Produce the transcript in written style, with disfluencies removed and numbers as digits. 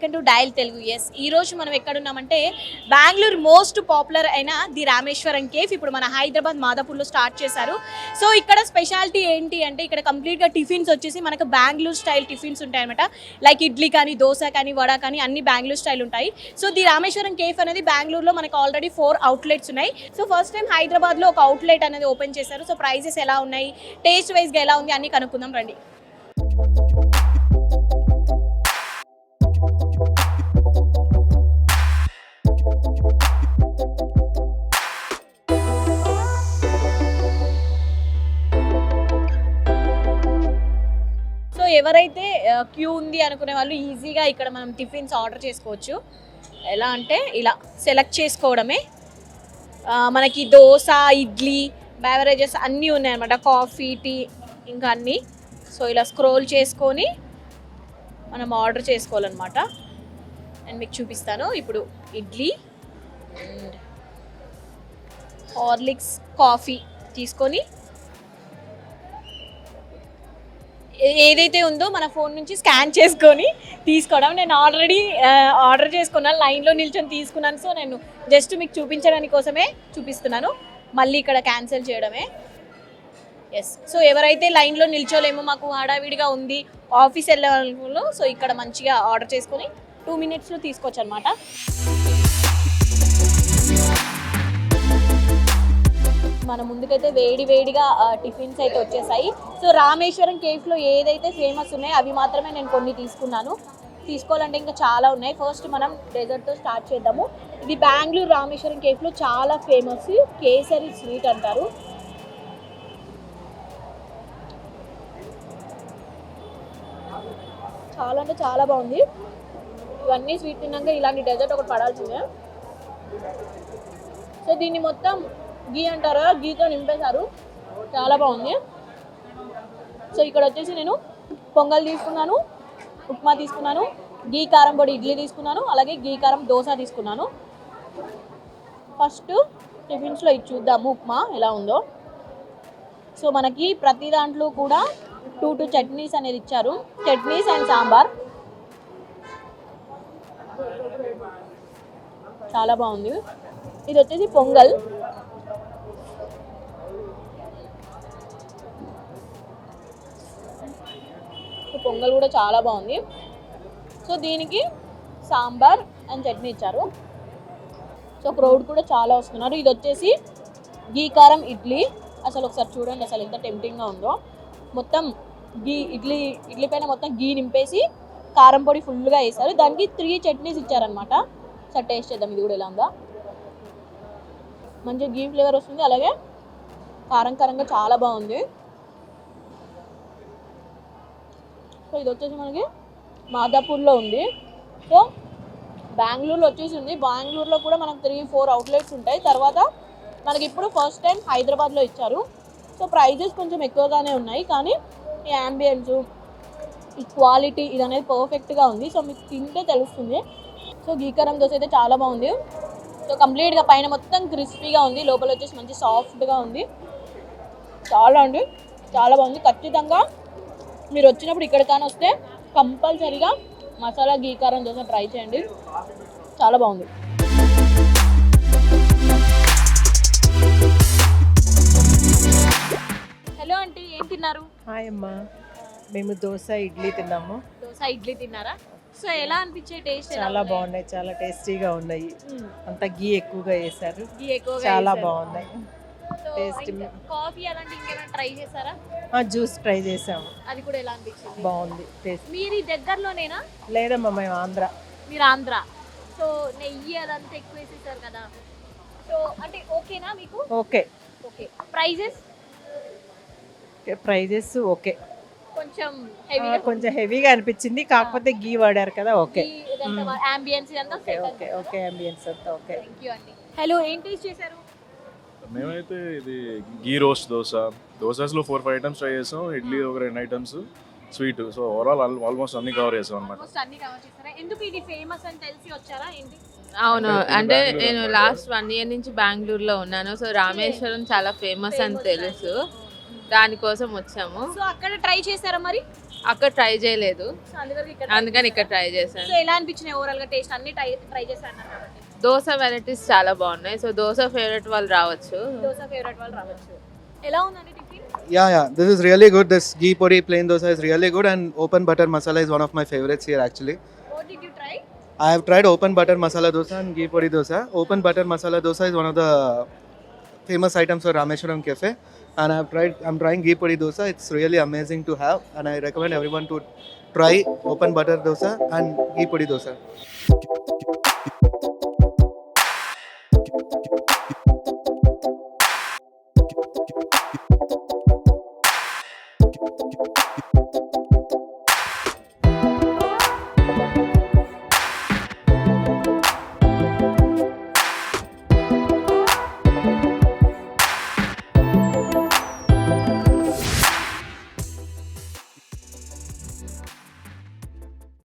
Welcome to Dial Telugu. Yes, ఈ రోజు మనం ఎక్కడున్నామంటే బెంగళూరు మోస్ట్ పాపులర్ అయిన ది రామేశ్వరం కేఫ్ ఇప్పుడు మన హైదరాబాద్ మాదాపూర్లో స్టార్ట్ చేశారు. సో ఇక్కడ స్పెషాలిటీ ఏంటి అంటే ఇక్కడ కంప్లీట్గా టిఫిన్స్ వచ్చేసి మనకు బెంగళూరు స్టైల్ టిఫిన్స్ ఉంటాయన్నమాట. లైక్ ఇడ్లీ కానీ, దోశ కానీ, వడ కానీ అన్ని బెంగళూరు స్టైల్ ఉంటాయి. సో ది రామేశ్వరం కేఫ్ అనేది బెంగళూరులో మనకు ఆల్రెడీ 4 అవుట్లెట్స్ ఉన్నాయి. సో ఫస్ట్ టైం హైదరాబాద్లో ఒక అవుట్లెట్ అనేది ఓపెన్ చేశారు. సో ప్రైజెస్ ఎలా ఉన్నాయి, టేస్ట్ వైజ్గా ఎలా ఉంది అన్ని కనుక్కుందాం రండి. ఎవరైతే క్యూ ఉంది అనుకునే వాళ్ళు ఈజీగా ఇక్కడ మనం టిఫిన్స్ ఆర్డర్ చేసుకోవచ్చు. ఎలా అంటే ఇలా సెలెక్ట్ చేసుకోవడమే. మనకి దోశ, ఇడ్లీ, బెవరేజెస్ అన్నీ ఉన్నాయన్నమాట, కాఫీ, టీ ఇంకా అన్నీ. సో ఇలా స్క్రోల్ చేసుకొని మనం ఆర్డర్ చేసుకోవాలన్నమాట. నేను మీకు చూపిస్తాను. ఇప్పుడు ఇడ్లీ అండ్ హార్లిక్స్ కాఫీ తీసుకొని ఏదైతే ఉందో మన ఫోన్ నుంచి స్కాన్ చేసుకొని తీసుకోవడం. నేను ఆల్రెడీ ఆర్డర్ చేసుకున్నాను, లైన్లో నిల్చొని తీసుకున్నాను. సో నేను జస్ట్ మీకు చూపించడానికి కోసమే చూపిస్తున్నాను, మళ్ళీ ఇక్కడ క్యాన్సిల్ చేయడమే. ఎస్, సో ఎవరైతే లైన్లో నిల్చోలేమో, మాకు హడావిడిగా ఉంది, ఆఫీస్ వెళ్ళాలనుకో, సో ఇక్కడ మంచిగా ఆర్డర్ చేసుకొని 2 minutesలో తీసుకోవచ్చు అనమాట. మన ముందుకైతే వేడిగా టిఫిన్స్ అయితే వచ్చేసాయి. సో రామేశ్వరం కేఫ్లో ఏదైతే ఫేమస్ ఉన్నాయో అవి మాత్రమే నేను కొన్ని తీసుకున్నాను. తీసుకోవాలంటే ఇంకా చాలా ఉన్నాయి. ఫస్ట్ మనం డెజర్ట్తో స్టార్ట్ చేద్దాము. ఇది బెంగళూరు రామేశ్వరం కేఫ్లో చాలా ఫేమస్ కేసరి స్వీట్ అంటారు. చాలా అంటే చాలా బాగుంది. ఇవన్నీ స్వీట్ తిన్నాక ఇలాంటి డెజర్ట్ ఒకటి పడాల్సిందే. సో దీన్ని మొత్తం గీ అంటారు, గీతో నింపేశారు. చాలా బాగుంది. సో ఇక్కడ వచ్చేసి నేను పొంగల్ తీసుకున్నాను, ఉప్మా తీసుకున్నాను, గీ కారం పొడి ఇడ్లీ తీసుకున్నాను, అలాగే గీ కారం దోశ తీసుకున్నాను. ఫస్ట్ టిఫిన్స్లో ఇది చూద్దాము, ఉప్మా ఎలా ఉందో. సో మనకి ప్రతి దాంట్లో కూడా 2 చట్నీస్ అనేది ఇచ్చారు, చట్నీస్ అండ్ సాంబార్. చాలా బాగుంది. ఇది వచ్చేసి పొంగల్. పొంగల్ కూడా చాలా బాగుంది. సో దీనికి సాంబార్ అండ్ చట్నీ ఇచ్చారు. సో క్రౌడ్ కూడా చాలా వస్తున్నారు. ఇది వచ్చేసి గీ కారం ఇడ్లీ. అసలు ఒకసారి చూడండి అసలు ఎంత టెంప్టింగ్గా ఉందో. మొత్తం గీ ఇడ్లీ పైన మొత్తం గీ నింపేసి కారం పొడి ఫుల్గా వేశారు. దానికి 3 చట్నీస్ ఇచ్చారనమాట. సార్ టేస్ట్ చేద్దాం ఇది కూడా ఎలా ఉందా. మంచిగా గీ ఫ్లేవర్ వస్తుంది, అలాగే కారంగా చాలా బాగుంది. సో ఇది వచ్చేసి మనకి మాదాపూర్లో ఉంది. సో బెంగళూరులో వచ్చేసి ఉంది. బెంగళూరులో కూడా మనకు 3-4 అవుట్లెట్స్ ఉంటాయి. తర్వాత మనకి ఇప్పుడు ఫస్ట్ టైం హైదరాబాద్లో ఇచ్చారు. సో ప్రైజెస్ కొంచెం ఎక్కువగానే ఉన్నాయి, కానీ ఈ యాంబియన్స్, ఈ క్వాలిటీ ఇది అనేది పర్ఫెక్ట్గా ఉంది. సో మీకు తింటే తెలుస్తుంది. సో గీకారం దోశ అయితే చాలా బాగుంది. సో కంప్లీట్గా పైన మొత్తం క్రిస్పీగా ఉంది, లోపల వచ్చేసి మంచి సాఫ్ట్గా ఉంది. చాలా బాగుంది. ఖచ్చితంగా మీరు వచ్చినప్పుడు ఇక్కడ కానీ వస్తే కంపల్సరీగా మసాలా గీకారం దోశ ట్రై చేయండి, చాలా బాగుంది. హలో ఆంటీ, ఏం తిన్నారు? హాయ్ అమ్మా, మేము దోశ ఇడ్లీ తిన్నాము. దోశ ఇడ్లీ తిన్నారా? సో ఎలా అనిపించే టేస్ట్? చాలా బాగున్నాయి, చాలా టేస్టీగా ఉన్నాయి. అంత గీ ఎక్కువగా వేశారు, గీ ఎక్కువగా చాలా వేశారు. బాగున్నాయి. టేస్ట్. కాఫీ అలాంటి ఇంకేమైనా ట్రై చేశారా? జ్యూస్ ట్రై చేసాము, అది కూడా ఎలా అనిపించింది? బాగుంది టేస్ట్. మీరు ఈ దగ్గరలోనేనా? లేదమ్మా, మేము ఆంధ్ర. మీరు ఆంధ్ర. సో నెయ్యి అదంతా ఎక్కువ వేసేసారు కదా, సో అంటే ఓకేనా మీకు? Okay. Okay. Prices? Prices okay, కొంచెం హెవీగా అనిపించింది, కాకపోతే గీ వాడారు కదా. ఓకే. అంబియన్స్ ఇదంతా సెట్. ఓకే అంబియన్స్ అంతా ఓకే. థాంక్యూ అండి. హలో, ఏం టేస్ట్ చేశారు? మేమైతే ఇది గీ రోస్ట్ దోశలో 4-5 ఐటమ్స్ ట్రై చేసాం, ఇడ్లీ ఒక 2 items, sweet. So overall almost అన్ని కవర్ చేసాం అనమాట. ఆల్మోస్ట్ అన్ని కవర్ చేశారా? ఎందుకు ఇది ఫేమస్ అని తెలిసి వచ్చారా ఏంటి? అవును, అంటే నేను లాస్ట్ 1 year నుంచి బెంగళూరులో ఉన్నాను. సో రామేశ్వరం చాలా ఫేమస్ అని తెలుసు, దానికోసం వచ్చాము. సో అక్కడ ట్రై చేశారా మరి? అక్కడ ట్రై చేయలేదు, సో అందుకని ఇక్కడ అందుకని ఇక్కడ ట్రై చేశాను. సో ఎలా అనిపించినాయి ఓవరాల్ గా టేస్ట్ అన్ని ట్రై చేశాను కాబట్టి దోశ వెరైటీస్ చాలా బాగున్నాయి. సో దోశ ఫేవరెట్ వాళ్ళు రావచ్చు. దోశ ఫేవరెట్ వాళ్ళు రావచ్చు. ఎలా ఉందండి tiffin? Yeah, this is really good. This ghee puri plain dosa is really good, and open butter masala is one of my favorites here actually. What did you try? I have tried open butter masala dosa and ghee puri dosa. Open butter masala dosa is one of the famous items for Rameshwaram Cafe, and I'm trying ghee puri dosa. It's really amazing to have, and I recommend everyone to try open butter dosa and ghee puri dosa.